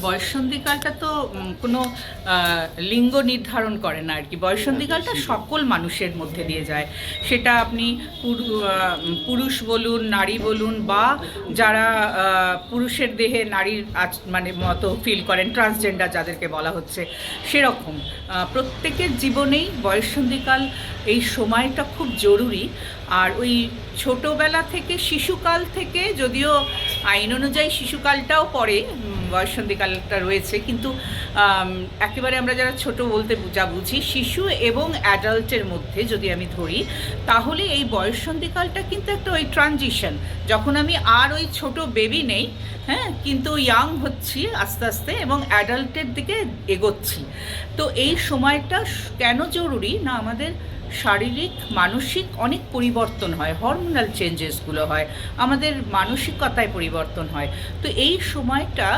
বয়ঃসন্ধিকালটা তো কোনো লিঙ্গ নির্ধারণ করে না আর কি। বয়ঃসন্ধিকালটা সকল মানুষের মধ্যে দিয়ে যায়, সেটা আপনি পুরুষ বলুন, নারী বলুন, বা যারা পুরুষের দেহে নারীর মানে মতো ফিল করেন, ট্রান্সজেন্ডার যাদেরকে বলা হচ্ছে, সেরকম প্রত্যেকের জীবনেই বয়ঃসন্ধিকাল এই সময়টা খুব জরুরি। আর ওই ছোটোবেলা থেকে, শিশুকাল থেকে, যদিও আইন অনুযায়ী শিশুকালটাও পড়ে, বয়ঃসন্ধিকালটা রয়েছে, কিন্তু একেবারে আমরা যারা ছোট বলতে যা বুঝি, শিশু এবং অ্যাডাল্টের মধ্যে যদি আমি ধরি, তাহলে এই বয়ঃসন্ধিকালটা কিন্তু একটা ওই ট্রানজিশন, যখন আমি আর ওই ছোট বেবি নেই, হ্যাঁ, কিন্তু ইয়াং হচ্ছি আস্তে আস্তে এবং অ্যাডাল্টের দিকে এগোচ্ছি। তো এই সময়টা কেন জরুরি না, আমাদের শারীরিক মানসিক অনেক পরিবর্তন হয়, হরমোনাল চেঞ্জেসগুলো হয়, আমাদের মানসিকতায় পরিবর্তন হয়। তো এই সময়টা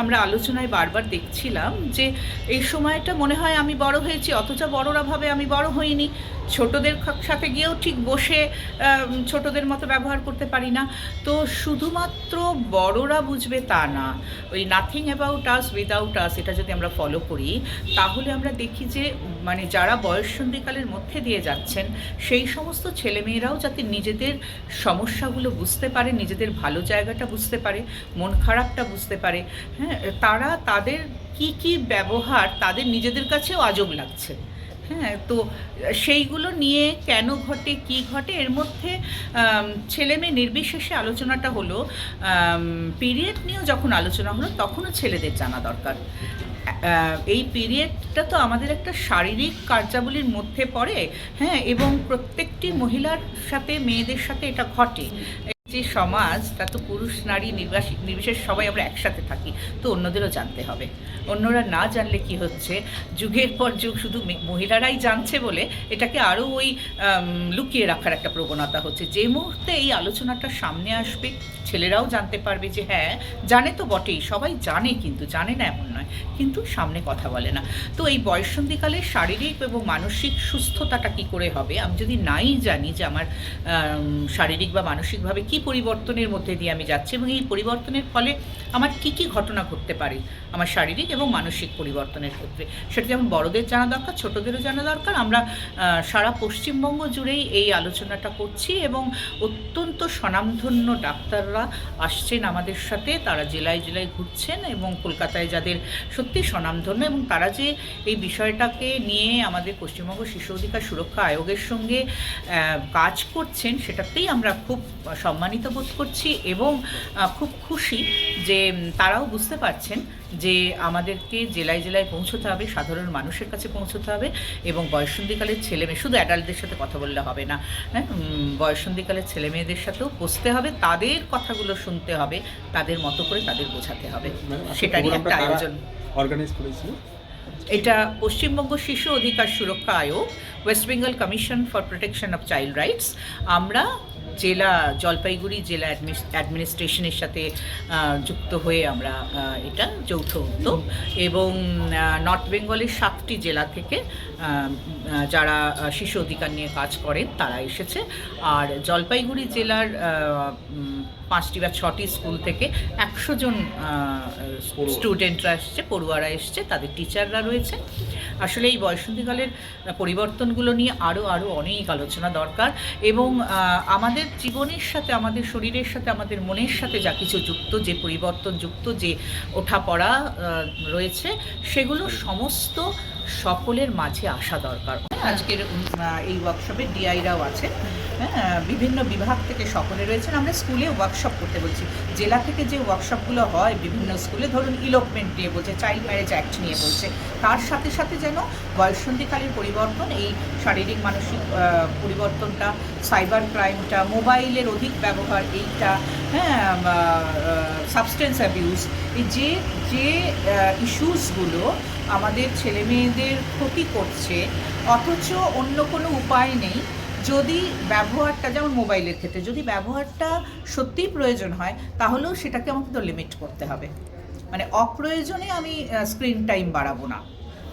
আমরা আলোচনায় বারবার দেখছিলাম যে এই সময়টা মনে হয় আমি বড় হয়েছি, অথচ বড়রা ভাবে আমি বড় হইনি। ছোটদের সাথে গিয়েও ঠিক বসে ছোটদের মতো ব্যবহার করতে পারি না। তো শুধুমাত্র বড়রা বুঝবে তা না, ওই নাথিং অ্যাবাউট আস উইদাউট আস, এটা যদি আমরা ফলো করি, তাহলে আমরা দেখি যে মানে যারা বয়ঃসন্ধিকালের মধ্যে দিয়ে যাচ্ছেন, সেই সমস্ত ছেলেমেয়েরাও যাতে নিজেদের সমস্যাগুলো বুঝতে পারে, নিজেদের ভালো জায়গাটা বুঝতে পারে, মন খারাপটা বুঝতে পারে, হ্যাঁ, তারা তাদের কি ব্যবহার তাদের নিজেদের কাছেও আজব লাগছে, হ্যাঁ, তো সেইগুলো নিয়ে কেন ঘটে, কি ঘটে, এর মধ্যে ছেলেমেয়ে নির্বিশেষে আলোচনাটা হলো। পিরিয়ড নিয়েও যখন আলোচনা হলো, তখনও ছেলেদের জানা দরকার। এই পিরিয়ডটা তো আমাদের একটা শারীরিক কার্যাবলীর মধ্যে পড়ে, হ্যাঁ, এবং প্রত্যেকটি মহিলার সাথে, মেয়েদের সাথে এটা ঘটে। যে সমাজ, তা তো পুরুষ নারী নির্বিশেষ সবাই আমরা একসাথে থাকি, তো অন্যদেরও জানতে হবে। অন্যরা না জানলে কি হচ্ছে, যুগের পর যুগ শুধু মহিলারাই জানছে বলে এটাকে আরও ওই লুকিয়ে রাখার একটা প্রবণতা হচ্ছে। যে মুহূর্তে এই আলোচনাটা সামনে আসবে, ছেলেরাও জানতে পারবে যে হ্যাঁ, জানে তো বটেই, সবাই জানে, কিন্তু জানে না এমন নয়, কিন্তু সামনে কথা বলে না। তো এই বয়ঃসন্ধিকালে শারীরিক এবং মানসিক সুস্থতাটা কি করে হবে, আমি যদি নাই জানি যে আমার শারীরিক বা মানসিকভাবে কি পরিবর্তনের মধ্যে দিয়ে আমি যাচ্ছি, এবং এই পরিবর্তনের ফলে আমার কি ঘটনা ঘটতে পারে আমার শারীরিক এবং মানসিক পরিবর্তনের ক্ষেত্রে, সেটা যেমন বড়দের জানা দরকার, ছোটদেরও জানা দরকার। আমরা সারা পশ্চিমবঙ্গ জুড়েই এই আলোচনাটা করছি, এবং অত্যন্ত স্বনামধন্য ডাক্তাররা আসছেন আমাদের সাথে, তারা জেলায় জেলায় ঘুরছেন, এবং কলকাতায় যাদের সত্যি স্বনামধন্য, এবং তারা যে এই বিষয়টাকে নিয়ে আমাদের পশ্চিমবঙ্গ শিশু অধিকার সুরক্ষা আয়োগের সঙ্গে কাজ করছেন, সেটাতেই আমরা খুব সম্মানিত বোধ করছি, এবং খুব খুশি যে তারাও বুঝতে পারছেন যে আমাদেরকে জেলায় জেলায় পৌঁছতে হবে, সাধারণ মানুষের কাছে পৌঁছতে হবে, এবং বয়ঃসন্ধিকালের ছেলেমেয়ে, শুধু অ্যাডাল্টদের সাথে কথা বললে হবে না, হ্যাঁ, বয়ঃসন্ধিকালের ছেলেমেয়েদের সাথেও বসতে হবে, তাদের কথাগুলো শুনতে হবে, তাদের মতো করে তাদের বোঝাতে হবে, সেটারই একটা আয়োজন অর্গানাইজ করেছিল। এটা পশ্চিমবঙ্গ শিশু অধিকার সুরক্ষা আয়োগ, West Bengal commission for protection of child rights, আমরা জেলা জলপাইগুড়ি জেলা অ্যাডমিনিস্ট্রেশনের সাথে যুক্ত হয়ে আমরা এটা যৌথ উদ্যোগ, এবং নর্থ বেঙ্গলের 7টি জেলা থেকে যারা শিশু অধিকার নিয়ে কাজ করেন তারা এসেছে, আর জলপাইগুড়ি জেলার 5টি বা 6টি স্কুল থেকে 100 জন স্টুডেন্টরা এসছে, পড়ুয়ারা এসছে, তাদের টিচাররা রয়েছে। আসলে এই বয়ঃসন্ধিকালের পরিবর্তনগুলো নিয়ে আরও অনেক আলোচনা দরকার, এবং আমাদের জীবনের সাথে, আমাদের শরীরের সাথে, আমাদের মনের সাথে যা কিছু যুক্ত, যে পরিবর্তন যুক্ত, যে ওঠাপড়া রয়েছে, সেগুলো সমস্ত সকলের মাঝে আসা দরকার। আজকের এই ওয়ার্কশপে ডিআইরাও আছে, হ্যাঁ, বিভিন্ন বিভাগ থেকে সকলে রয়েছেন। আমরা স্কুলে ওয়ার্কশপ করতে বলছি, জেলা থেকে যে ওয়ার্কশপগুলো হয় বিভিন্ন স্কুলে, ধরুন ইলোপমেন্ট নিয়ে বলছে, চাইল্ড ম্যারেজ অ্যাক্ট নিয়ে বলছে, তার সাথে সাথে যেন বয়ঃসন্ধিকালের পরিবর্তন, এই শারীরিক মানসিক পরিবর্তনটা, সাইবার ক্রাইমটা, মোবাইলের অধিক ব্যবহার, এইটা, হ্যাঁ, সাবস্টেন্স অ্যাবিউজ, এই যে ইস্যুসগুলো আমাদের ছেলেমেয়েদের ক্ষতি করছে, অথচ অন্য কোনো উপায় নেই। যদি ব্যবহারটা, যেমন মোবাইলের ক্ষেত্রে, যদি ব্যবহারটা সত্যিই প্রয়োজন হয়, তাহলেও সেটাকে আমাকে তো লিমিট করতে হবে, মানে অপ্রয়োজনে আমি স্ক্রিন টাইম বাড়াবো না,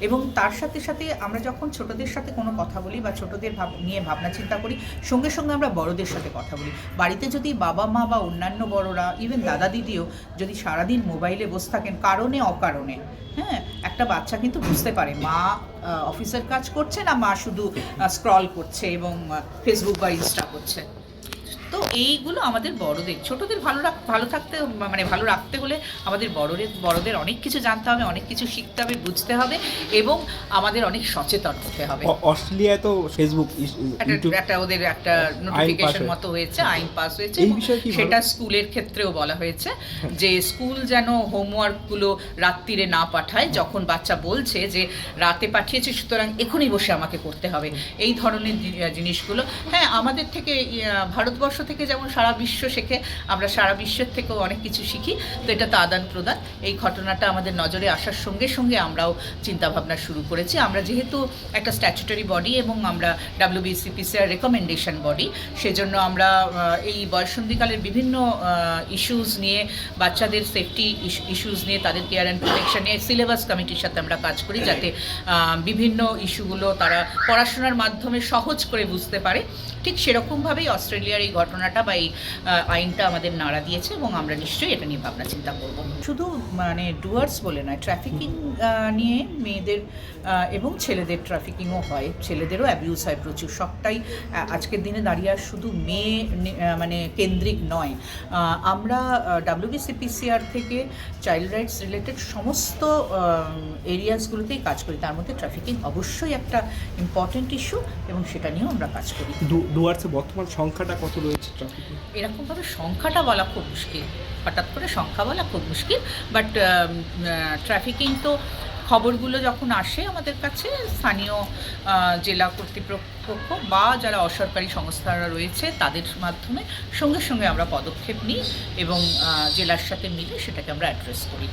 এবং তার সাথে সাথে আমরা যখন ছোটদের সাথে কোনো কথা বলি বা ছোটদের নিয়ে ভাবনা চিন্তা করি, সঙ্গে সঙ্গে আমরা বড়দের সাথে কথা বলি। বাড়িতে যদি বাবা মা বা অন্যান্য বড়রা, ইভেন দাদা দিদিও যদি সারাদিন মোবাইলে বসে থাকেন কারণে অকারণে, হ্যাঁ, একটা বাচ্চা কিন্তু বুঝতে পারে মা অফিসের কাজ করছে না মা শুধু স্ক্রল করছে এবং ফেসবুক বা ইনস্টা করছে। তো এইগুলো আমাদের বড়দের, ছোটদের ভালো থাকতে মানে ভালো রাখতে হলে আমাদের বড়দের অনেক কিছু জানতে হবে, অনেক কিছু শিখতে হবে, বুঝতে হবে এবং আমাদের অনেক সচেতন হতে হবে। অস্ট্রেলিয়ায় তো ফেসবুক একটা ওদের একটা নোটিফিকেশন মতো হয়েছে, আইন পাস হয়েছে, সেটা স্কুলের ক্ষেত্রেও বলা হয়েছে যে স্কুল যেন হোমওয়ার্কগুলো রাত্রিরে না পাঠায়, যখন বাচ্চা বলছে যে রাতে পাঠিয়েছে সুতরাং এখনই বসে আমাকে করতে হবে, এই ধরনের জিনিসগুলো। হ্যাঁ, আমাদের থেকে ভারতবর্ষ থেকে যেমন সারা বিশ্ব শেখে, আমরা সারা বিশ্বের থেকেও অনেক কিছু শিখি। তো এটা তো আদান প্রদান। এই ঘটনাটা আমাদের নজরে আসার সঙ্গে সঙ্গে আমরাও চিন্তাভাবনা শুরু করেছি। আমরা যেহেতু একটা স্ট্যাচুটরি বডি এবং আমরা WBCPCR রেকমেন্ডেশন বডি, সেজন্য আমরা এই বয়ঃসন্ধিকালের বিভিন্ন ইস্যুস নিয়ে, বাচ্চাদের সেফটি ইস্যুস নিয়ে, তাদের কেয়ার অ্যান্ড প্রোটেকশন নিয়ে সিলেবাস কমিটির সাথে আমরা কাজ করি, যাতে বিভিন্ন ইস্যুগুলো তারা পড়াশোনার মাধ্যমে সহজ করে বুঝতে পারে। ঠিক সেরকমভাবেই অস্ট্রেলিয়ার এই ঘটনাটা বা এই আইনটা আমাদের নাড়া দিয়েছে এবং আমরা নিশ্চয়ই এটা নিয়ে ভাবনা চিন্তা করব। শুধু মানে ডুয়ার্স বলে নয়, ট্রাফিকিং নিয়ে মেয়েদের এবং ছেলেদের ট্রাফিকিংও হয়, ছেলেদেরও অ্যাবিউজ হয় প্রচুর। সবটাই আজকের দিনে দাঁড়িয়ে আর শুধু মেয়ে মানে কেন্দ্রিক নয়। আমরা WBCPCR থেকে চাইল্ড রাইটস রিলেটেড সমস্ত এরিয়াসগুলোতেই কাজ করি, তার মধ্যে ট্রাফিকিং অবশ্যই একটা ইম্পর্টেন্ট ইস্যু এবং সেটা নিয়েও আমরা কাজ করি। ডুয়ার্সে বর্তমান সংখ্যাটা কত রয়েছে ট্রাফিকিং? এরকমভাবে সংখ্যাটা বলা খুব মুশকিল, হঠাৎ করে সংখ্যা বলা খুব মুশকিল, বাট ট্রাফিকিং তো খবরগুলো যখন আসে আমাদের কাছে, স্থানীয় জেলা কর্তৃপক্ষ বা যারা অসরকারি সংস্থারা রয়েছে তাদের মাধ্যমে সঙ্গে সঙ্গে আমরা পদক্ষেপ নিই এবং জেলার সাথে মিলে সেটাকে আমরা অ্যাড্রেস করি।